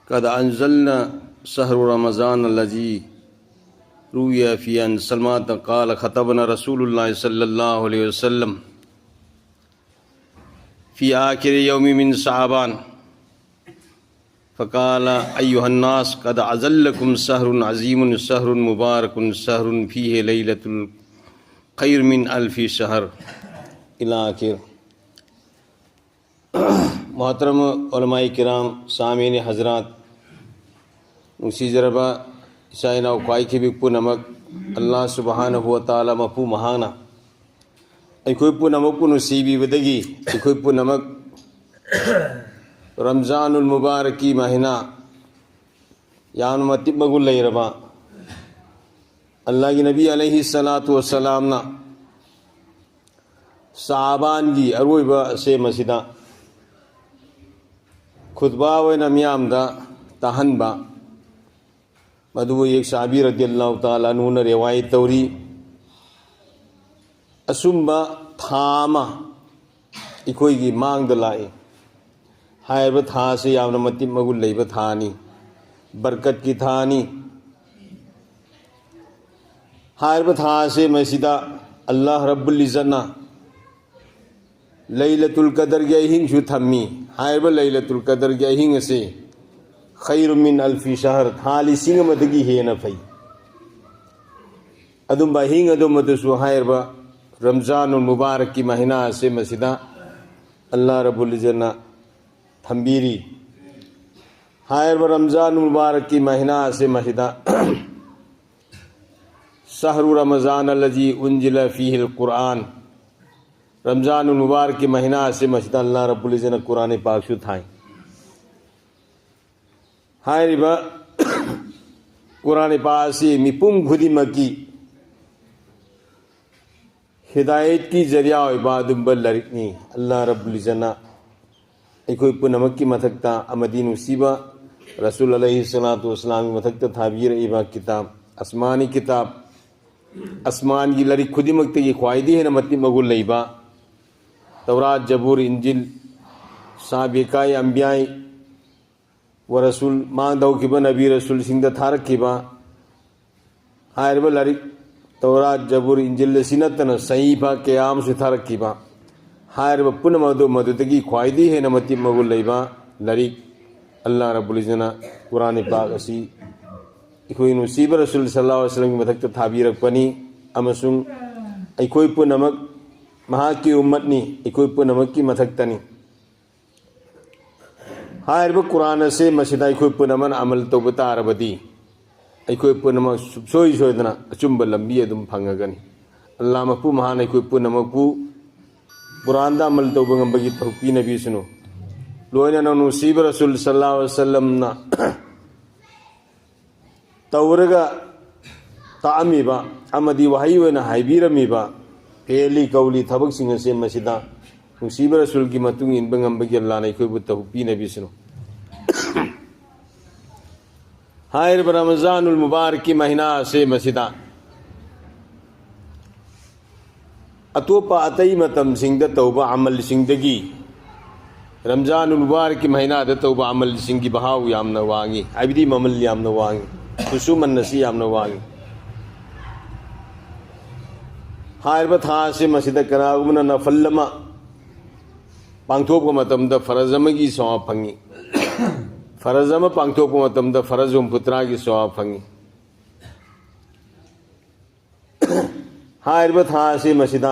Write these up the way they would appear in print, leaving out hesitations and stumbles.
कद अंज़लना शहर रमज़ान लजी रूया फ़ी अन सलमान क़ाल ख़तबना रसूलुल्लाह सल्लल्लाहु अलैहि वसल्लम फ़ी आखिर यौमि मिन शअबान फ़क़ाल अय्युहन्नास कद अज़ल्लकुम शहरुन अज़ीमुन शहरुन मुबारकुन शहरुन फ़ीहि लैलतुल खैर मिन अल्फ़ि शहर इला आखिर। मोहतरम उलमाए किराम, सामीन हज़रात, नुसीजरबा इसाइना ख्वाई खिबिक पुनमक अल्लाह सुब्हानहु व तआला मफु महाना अखोई पुनमक नुसीबीबदगी अखोई पुनमक रमज़ानुल मुबारक की महीना यान मतिब मगुल लैरबा अल्लाह की नबी अलैहि सलातु वस्सलाम ना साबान की अरोइबा से मसीदा खुतबा वना मियामदा तहनबा मधु एक साहबी रज़ियल्लाहु ताला अन्हु ने रिवायत तौरी असुम्बा थामा इकोई की मांग दलाए हायब था से यामना मतिब मगुल लैब थानी बरकत की थानी हायब था से मसीदा अल्लाह रब्बुल इज़्ज़त लैलतुल कदर के अहिंग शु थम्मी हायब लैलतुल कदर के अहिंग से खैर मिन अल्फी शहर थाली सिंह मदगी है न फई अदुम बहिंग अदुम मदसु हायब रमज़ानुल मुबारक की महीना से मसीदा अल्लाह रब्बुल इज़्ज़त थम्बीरी हायब रमज़ानुल मुबारक की महीना से मसीदा शहरु रमज़ान अल्लज़ी उन्जिला फ़ीहिल कुरान रमज़ानुल मुबारक की महीना से मसीदा अल्लाह रब्बुल इज़्ज़त कुरान पाक शु थाई हायरिबा कुरान पाक से मिपुम खुदिमकी हिदायत की जरिया इबादुल लरिकनी अल्लाह रब्बुल इज़्ज़त अखोई पुनमक की मथक्ता अमदी नुसीबा रसूल अलैहि सलातु वस्सलाम की मथक्ता थाबीर इबा किताब आसमानी किताब आसमान की लरिक खुदिमक की ख्वाइदी है न मतिब मगुल लैबा तौरात जबूर इंजिल साबिकाय अंबियाई व रसूल मांग दौखिबा नबी रसूल सिंह थारखिबा हायरबा लरिक तौरात जबूर इंजिल सिनतन सहीफा क़याम से थारखिबा हायरबा पुन मदु मदुदगी ख्वाइदी है न मतिब मगुल लैबा लरिक अल्लाह रब्बुल इज़्ज़त कुरान पाक असी अखोई नुसीबा रसूल सल्लल्लाहु अलैहि वसल्लम की मथक्ता थाबीरकपनी अमसुंग अखोई पुनमक महा की उम्मतनी अखोई पुनमक की मथक्तनी हायरबा कुरान से मसीदा अखोई पुनमन अमल तौबा तारबदी अखोई पुनमक सुबसोई सोयदना अचुंबा लंबी अदुम फंगगनी अल्लाह मफु महान अखोई पुनमकु कुरान दा अमल तौबा ngambagi tawpi nabi sunu loina na nusiba rasul sallallahu alaihi wasallam na tawraga ta'amiba amadi wahayi wena haibiramiba peli kauli thabak singa se masida nusiba rasul ki matung in ngambagi Allah na ikoi bu tawpi nabi sunu हायर रमज़ानुल मुबारक की महीना से मसीदा अतोपा अतई मतम सिंह तौबा अमल सिंहदगी रमज़ानुल मुबारक की महीना तौबा अमल सिंह की बहाव यामना वांगी अबदी ममल यामना वांगी खुशुमन नसी यामना वांगी हायर था से मसीदा कनागुमना नफल्लमा पांगथोप मतमद फरजम की सवाब फंगी फरजम पांगथोप मतमद फरजुम पुत्रा की सवाब फंगी हायर था से मसीदा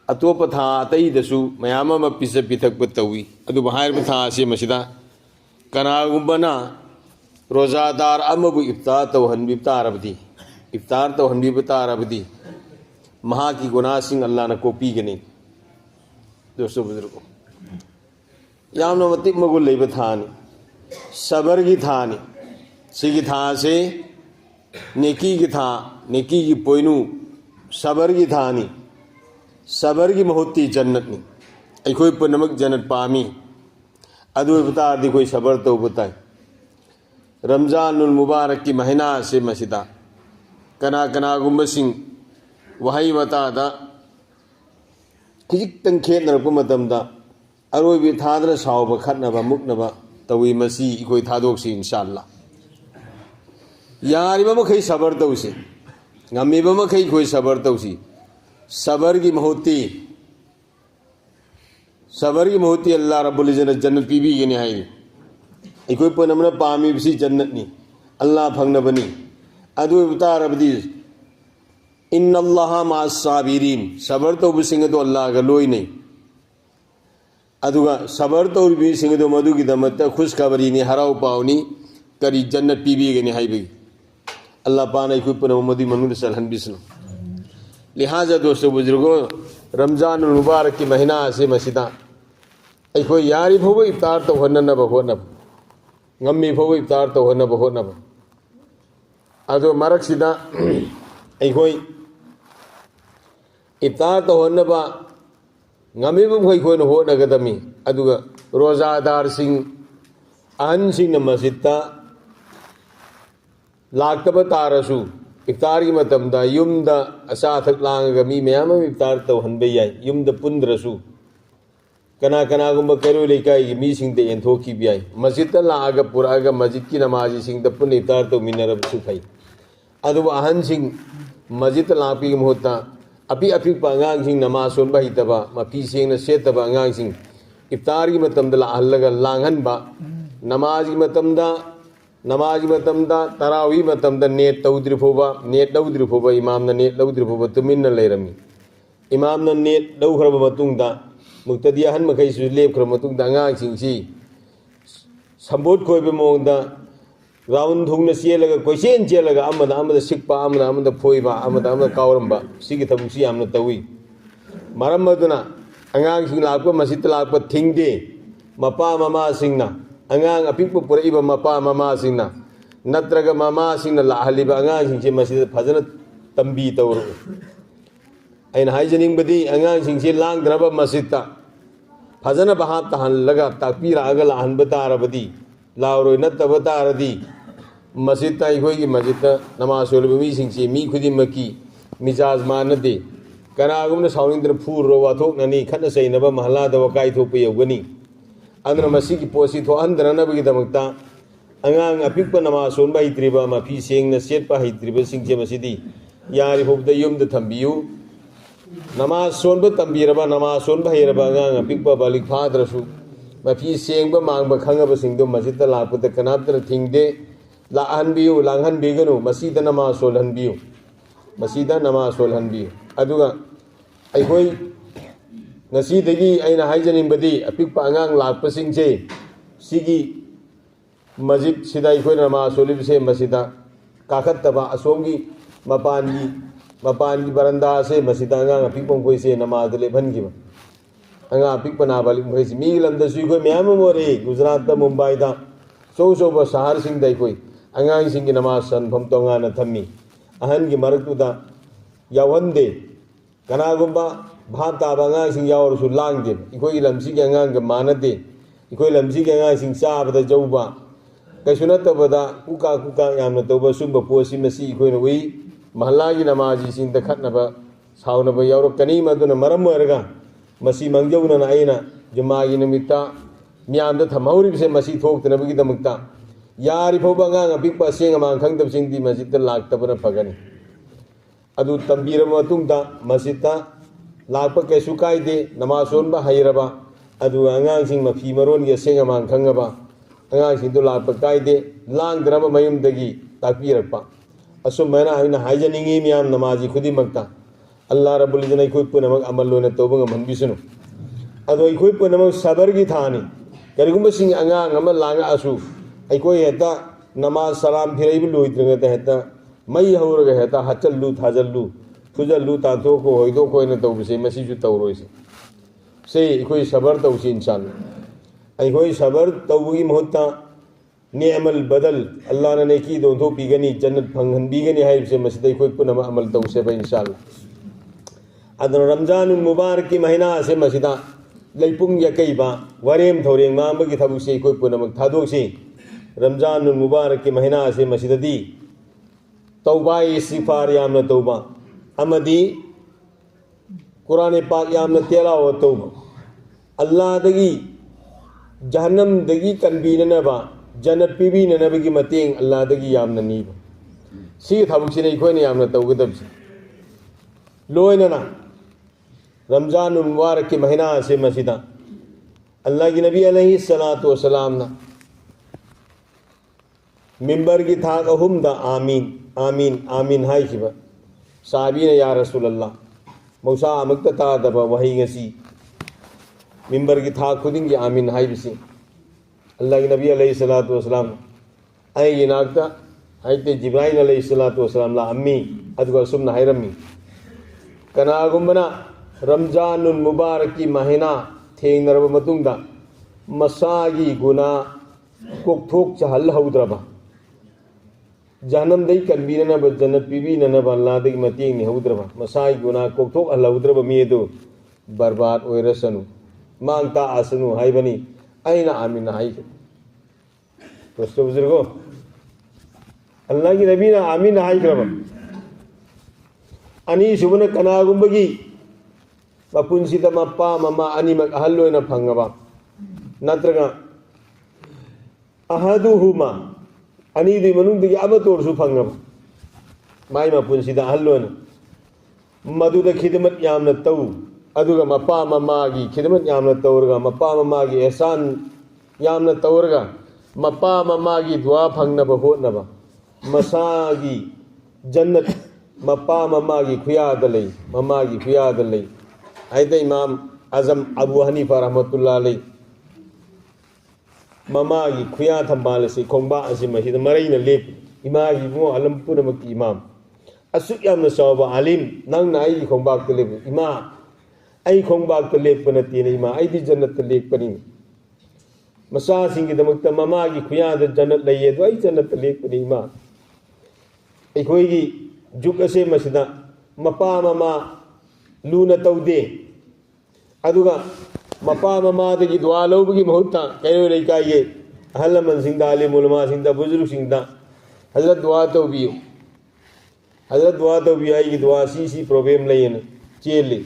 अतोप था अतई दसु मयाम पिस पिथक तवी अदुब हायर था से मसीदा कनागुबना रोज़ादार अमबु इफ्तार तौहनबी तारबदी इफ्तार तौहनबी तारबदी महा की गुनाह सिंह अल्लाह न कोपी गनी दोस्तों बुजुर्गों यामना मतिब मगुल लैब थानी सबर की थानी सिगी था से नेकी की था नेकी की पोइनु सबर की थानी सबर की मोहती जन्नत नी अखोई पुनमक जन्नत पामी अदु बता दी कोई सबर तो बताए रमज़ानुल मुबारक की महीना से मसीदा कना कना गुम्ब सिंह वही बतादा खिजिक तंग खेनरप मतमदा अरोइबी थादना सावब खतनबा मुकनबा तवी मसी इकोई थादोक्सी इंशाअल्लाह यारिबा मखै सबर तौसी ngamiba मखै कोई सबर तौसी सबर की महती अल्लाह रब्बुल इज्जत जन्नत पीबी गने हाई इकोई पनमना पामी बिसी जन्नत नि अल्लाह फंगनबनी अदु उतारबदी इन्नल्लाह मास साबिरीन सबर तो बिसिंग तो अल्लाह का लोई नहीं अदुगा सबर तो बिसिंग तो मधु की दमत खुशखबरी नि हराव पावनी करी जन्नत पीबी गने हाई बी अल्लाह पाना इकोई पनम मदी मनुल सलहन बिस्नु लिहाजा दोस्तों बुजुर्गों रमजान मुबारक की महीना से मसीदा अखोई यारी फौब इफ्तार तो होननब होनब ngami फौब इफ्तार तो होनब होनब अदो मरकसिदा अखोई इफ्तार तो होनब ngami मखै खोन होनगदमी अदुगा रोजादार सिंह अहन सिंह मस्जिदा लाक्तब तारसु इफ्तार की मतमदा युमदा असा थक लांगगा मी मयाम इफ्तार तो हनबे याय युमदा पुंद्रसु कना कना गुंबा करो लेकाई की मी सिंह दे एंथोकी बियाय मस्जिद लागा पुरागा मस्जिद की नमाजी सिंह द पुन इफ्तार तो मिनरब सुफाई अदु अहन सिंह मस्जिद लापी की मोहता अपि अपि पांगांग सिंह नमाज सोनबा हितबा मपी सिंह न सेतबा अंगांग सिंह इफ्तार की मतमदा लाहलगा लांगहनबा नमाज की मतमदा तरावी मतमदा नेट तौद्रि फोबा इमाम न नेट लौद्रि फोबा तुमिन लेरमी इमाम न नेट लौखरब मतुंगदा मुक्तदी अहन मखैसु लेपखर मतुंगदा अंगांग सिंगसी संबोध खोइबे मोंगदा राउंड थुंगना चेलगा कोइसेन चेलगा अमदा सिकपा अमदा फोइबा अमदा कावरंबा सिगी थबुसी यामना तवी मरम मदुना अंगांग सिंग लाकपा मस्जिद Lakpa थिंगदे Mopa mama सिंगना अंगांग अपिकपा पुरइबा Mopa mama सिंगना नत्रगा mama सिंगना लाहलिबा अंगांग सिंगसे मस्जिद फजन तंबी तौर अन हाइजनिंगबदी अंगांग सिंगसे लांगद्रबा मस्जिद फजन बहाब तहनलगा ताकपीरागा लाहनब तारबदी लाउरोय नत्तब तारदी मस्जिद अखोई मस्जिद नमाज सोलबा मी सिंगसे मी खुदिमकी मिजाज मानदे कनागुमना साउनिंगदर फूरो वाथोकननी खन्न सैनबा महलादा वकाई थोप यौगनी अदुना मसीगी पोसी थोहनदरनबगीदमक्ता अंगांग अपिकपा नमाज सोनबा हित्रिबा मफी सेंगना सेटपा हित्रिबा सिंगसे मसीदी यारी फोबदा युमदा थंबियु नमाज सोनबा तंबीरबा नमाज सोनबा हेरबा अंगांग अपिकपा बालिक फाद्रसु मफी सेंगबा मांगबा खंगबा सिंगदो मस्जिदता लाकपदा कनाबतन थिंगदे लाहनबियु लांगहनबिगनु मसीदा नमाज सोलहनबियु अदुगा अखोई ngasi aina haijaningbadi apikpa angang lakpasingse sigi masjid sida ikoi nama solibse masjida kakhattaba asomgi mapangi baranda se masjida angang apikpong koise namaz lebhangiba anga apikpa na bali koise mi lamda sui koi myam more Gujarat da Mumbai da so ba shahar sing da ikoi angang sing gi namaz san pham tonga na thammi ahan gi maraktu da yawande kana gumba भाप ताबा अंगांग यावरसु लांगदे इखोई लमसी के अंगांग मानदे इखोई लमसी के अंगांग चाबदा जौबा कैसु नतबदा कुका यामना तौबा सुंबा पोसी मसी इखोइना उई महल्लागी नमाजी सिंगदा खतनबा साउनबा यावरकनी मदुना मरम ओरगा मसी मंगजौना आइना जुमागी निमित्ता म्यामदा थमहौरिबसे मसी थोक्तनबगी दमक्ता यारी फोबा अंगांग अपिकपा सेंग अमांग खंगदब सिंगदी मस्जिददा लाक्तबना फगनी अदु तंबीरब मतुंगदा मस्जिदता लाप कैसु कायदे नमाज सोनबा हैरबा अदु अंगांग मफी मरोन के सेंग अमांग खंगबा अंगांग लाप कायदे लांगद्रबा मयुमदगी ताकपीरपा असुमैना हाइना हाइजनिंगी मियाम नमाजी खुदिमक्ता अल्लाह रब्बुल इज्जत अखोई पुनमक अमल लोना तौबा ngamhanbisunu अदो अखोई पुनमक सबर की थानी करिगुम सिंग अंगांग अमा लांगा असु अखोई हेता नमाज सलाम फिरैब लोइद्रगता हेता मई हौरगा हेता हचल्लु थाजल्लु फुजल्लु तातो को होइदो कोइना तौबसे मसीजु तौरोइसे से इखोई सबर तौसी इंसान अखोई सबर तौबगी महत्ता नेमल बदल अल्लाह ने नेकी दोंथो पीगनी जन्नत फंगहन बीगनी हाइबसे मसीद इखोई पुनम अमल तौसे बा इंशाअल्लाह अदन रमजान मुबारक की महीना से मसीदा लैपुंग यकैबा वरेम थौरेंग मांबगी थबुसे इखोई पुनम थादोसे रमजान मुबारक की महीना से मसीददी तौबा इस्तिगफार यामना तौबा अमदी कुरान पाक यामना तेलावत तौबा अल्लाह दगी जहन्नम दगी कनबीननबा जन्नत पीबीननबगी मतेंग अल्लाह दगी यामना नीबा सी थबुकसिने इखोयने यामना तौगदबसि लोयनना रमजान मुबारक के महीना से मसीदा अल्लाह की नबी अलैहि सलातु वसलाम ना मिंबर की थाक अहुमदा आमीन आमीन आमीन हाई खिबा साहबी ने या रसूल अल्लाह मौसा अमक्ता तादबा वही गसी मिंबर की थाक खुदिंग की आमीन हाई बिसी अल्लाह की नबी अलैहि सलातु वसलाम आई यनाक्ता आयते जिब्राइल अलैहि सलातु वसलाम ला अम्मी अदुगा सुमना हैरमी कनागुम्बना रमजान मुबारक की महीना थेंगनरब मतुंगदा मसागी गुना कोकथोक चहल हौद्रबा जहन्नम दई कनबीननब जन्नत पीबीननब अल्लाह दगी मतेंग नि हौद्रबा मसागी गुना कोकथोक हल हौद्रबा मीदो बर्बाद ओइरसनु मांगता आसनु हाइबनी अइना आमीन हाइ दोस्तों बुजुर्गो अल्लाह की नबी ना आमीन हाइ करबा अनि सुबन कनागुम्बगी मपुंसिदा मप्पा ममा अनिमक अहल लोयना फंगबा नत्रगा अहदुहुमा अनि दि मनुंगदगी अबतोरसु फंगबा माई मपुंसिदा अहल लोयना मदुदा खिदमत यामना तौ अदुगा मप्पा ममागी खिदमत यामना तौरगा मप्पा ममागी एहसान यामना तौरगा मप्पा ममागी दुआ फंगनबा होतनबा मसागी जन्नत मप्पा ममागी खुयाद लई ममागी खुयाद लई आयदा इमाम आजम अबू हनीफा रहमतुल्लाह अलैह ममागी खुया थंबाल से खोंबा असे महिद मरैना लेप इमागी मो अलम पुनमकी इमाम असुक यामना सौबा आलिम नंग नाई खोंबा के लेप इमा आई खोंबा के लेप नती ने इमा आई दी जन्नत लेप पनी मसा सिंह की दमकता ममागी खुया द जन्नत लइए तो आई जन्नत लेप पनी इमा अखोई जुग असे मसिदा मपा ममा लूना तौदे अदुगा मपा ममादगी दुआ लौबगी महत्ता कयो लेकाये अहल मन सिंदा आलिम उलमा सिंदा बुजुर्ग सिंदा हजरत दुआ तौबियो हजरत दुआ तौबियो आई दुआ सी प्रॉब्लम लेयन चेले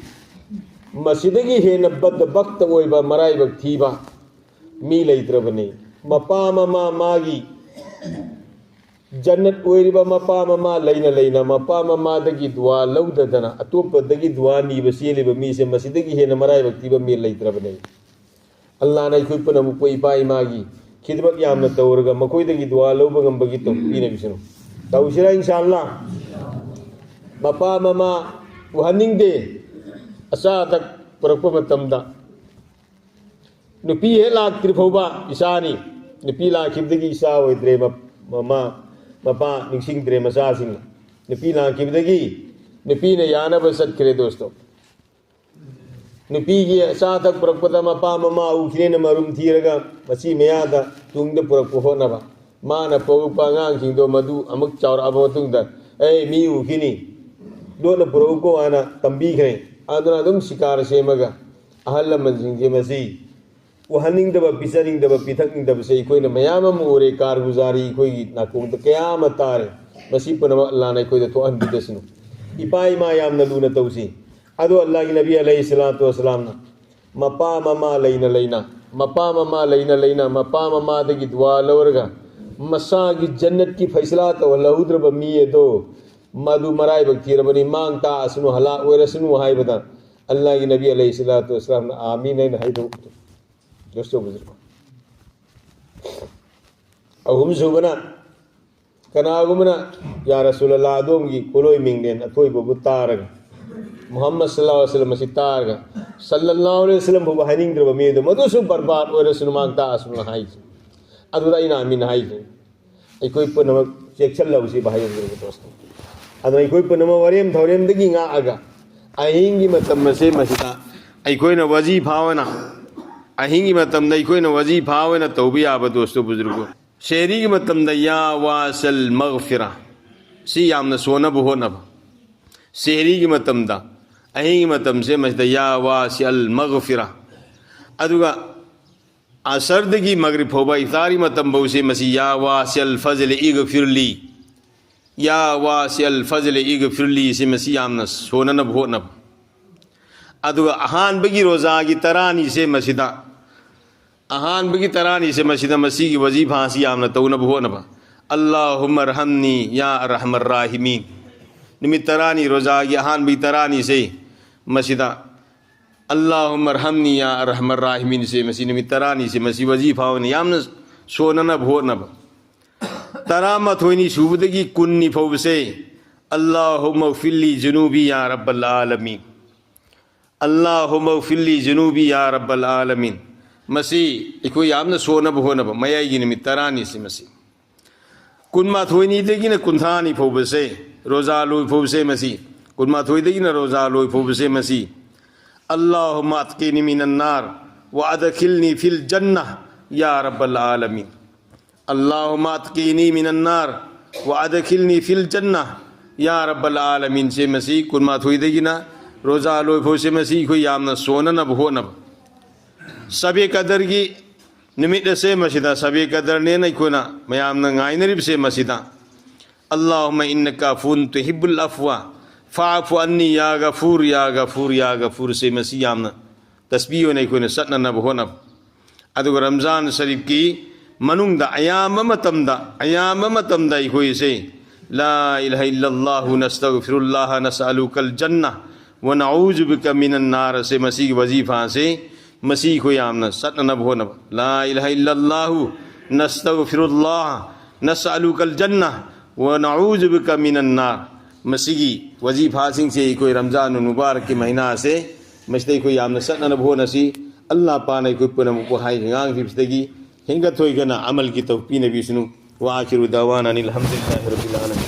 मसिदगी हेन बद वक्त ओइबा मराई वक्त थीबा मी लैत्रबने मपा ममा मागी जन्नत ओइरिबा मपा ममा लैना लैना मपा ममादगी दुआ लौददना अतोपदगी दुआ नीबा सेलिबा मी से मसिदगी हेन मराई वक्तिबा मी लैत्रबने अल्लाह ना खुइ पुनम कोइ पाइ मागी खिदमत यामना तौरगा मकोइदगी दुआ लौबा गंबगी तो पीने बिसनो तौसिरा इंशाअल्लाह मपा ममा वहनिंगदे असा तक परकप मतमदा नुपी हे लाक्त्रिफौबा इसानी नुपी लाखिबदगी इसा ओइद्रे ममा मपा निंगसिंगद्रे मसासिंग नुपी लाखिबदगी नुपी ने यानब सत्करे दोस्तों नुपी की असा तक परकपदा मपा ममा उखिने न मरुम थीरगा मसी मयादा तुंगद परकप होनबा माना पोगपा ngang मधु अमुक चावर अबोतुंगदा ए मी उखिनी दोन पुरौको आना तंबीखरे आदना दुम शिकार सेमगा अहल लमनसिंगे मसी वहनिंगदब पिसनिंगदब पिथकिंगदब से कोई मयाम ओरे कारगुजारी कोई नाकोंद कयाम तारे मसी पुनम अल्लाह ने कोई तो अनबिदसनु इपाई मा याम नलून तौसी अदो अल्लाह की नबी अलैहि सलातु वसलाम ना मपा ममा लैना लैना मपा ममा लैना लैना मपा ममा दगी दुआ लौरगा मसा की जन्नत की फैसला तो लहुद्र बमी दो मधु मराई बक्तीरबनी मांगता असनु हला ओरसनु हाय बता अल्लाह की नबी अलैहि सलातु वसलाम आमीन है हाय दो दोस्तों बुजुर्ग अहुम सुबना कनागुमना या रसूल अल्लाह दोंगी कोलोई मिंगदेन अथोई बबु तारग मुहम्मद सल्लल्लाहु अलैहि वसल्लम सितारग सल्लल्लाहु अलैहि वसल्लम बु हनिंग द्रब मेदो मदुसु बर्बाद ओरसनु मांगता असनु हाय अदुदा इना आमीन हाय आई कोई पुनम चेक्शन लौसी भाई बुजुर्ग दोस्तों अदुदा कोई Poonam वरेम थौरेम दगी nga aga ahingi matam se masita ai koi na waji bhawana अहिंगी मतम दई कोई न वजी भाव न तौबी आब दोस्तों बुजुर्गो शेरी की मतम दया वासल मगफिरा सी याम न सोना बहो नब शेरी की मतम दा अहिंगी मतम से मजदया वासल मगफिरा अदुगा असर्द की मगरिब होबा इफ्तारी मतम बहु से मसी या वासल फजल इगफिरली या वासल फजल इगफिरली से मसी याम न सोना न बहो नब अदुगा अहान बगी रोजा की तरानी से मसिदा अहान बगी तरानी से मसीदा मसी की वजीफा सी आमना तौनब होनबा अल्लाहुम्मा रहमनी या अरहमर राहिमीन निमित तरानी रोजा की अहान बगी तरानी से मसीदा अल्लाहुम्मा रहमनी या अरहमर राहिमीन से मसी निमित तरानी से मसी वजीफा होने यामना सोननब होनबा तरा मथोइनी सुबदगी कुन्नी फौबसे अल्लाहुम्मा फिल्ली जुनूबी या रब्बल आलमीन अल्लाहुम्मा फिल्ली जुनूबी या रब्बल आलमीन मसी इको यामना सोनब होनब मयाई निमित तरानी से मसी कुन्माथोइनी देगी न कुंथानी फौबसे रोजा लोई फौबसे मसी कुन्माथोइ देगी न रोजा लोई फौबसे मसी अल्लाहुम्मा अत्कीनी मिनन नार व अदखिलनी फिल जन्नह या रब्बल आलमीन अल्लाहुम्मा अत्कीनी मिनन नार व अदखिलनी फिल जन्नह या रब्बल आलमीन से मसी कुन्माथोइ देगी न रोजा लोई फौबसे मसी इको यामना सोनब होनब सबे कदर की निमित्त से मसीदा सबे कदर ने नहीं कोना मयामना गायनरिब से मसीदा अल्लाहुम्मा इन्नका अफ़ून तुहिब्बुल अफ़्वा फ़अफ़ु अन्नी या गफ़ूर या गफ़ूर या गफ़ूर से मसी यामना तस्बीह नहीं कोना सतना नब होनब अदुग रमज़ान शरीफ की मनुंग दा अयाम मतमदा इकोई से ला इलाहा इल्लल्लाहु नस्तगफिरुल्लाह नसअलुकल जन्नह व नऊज़ु बिका मिनन नार से मसी वजीफा से मसीह को यामना सतनब होनब ला इलाहा इल्लल्लाहु नस्तगफिरुल्लाह नसअलुकल जन्नह व नऊज़ु बिका मिनन नार मसीह वजीफा सिंह से कोई रमज़ान मुबारक के महीना से मस्ते को यामना सतनब होनसी अल्लाह पाने को पुनम को हाई गांग फिस्तेगी हिंगत होइगना अमल की तौफीक नबी सुनु व आखिरु दावाना अनिल हम्दुलिल्लाहि रब्बिल आलमीन।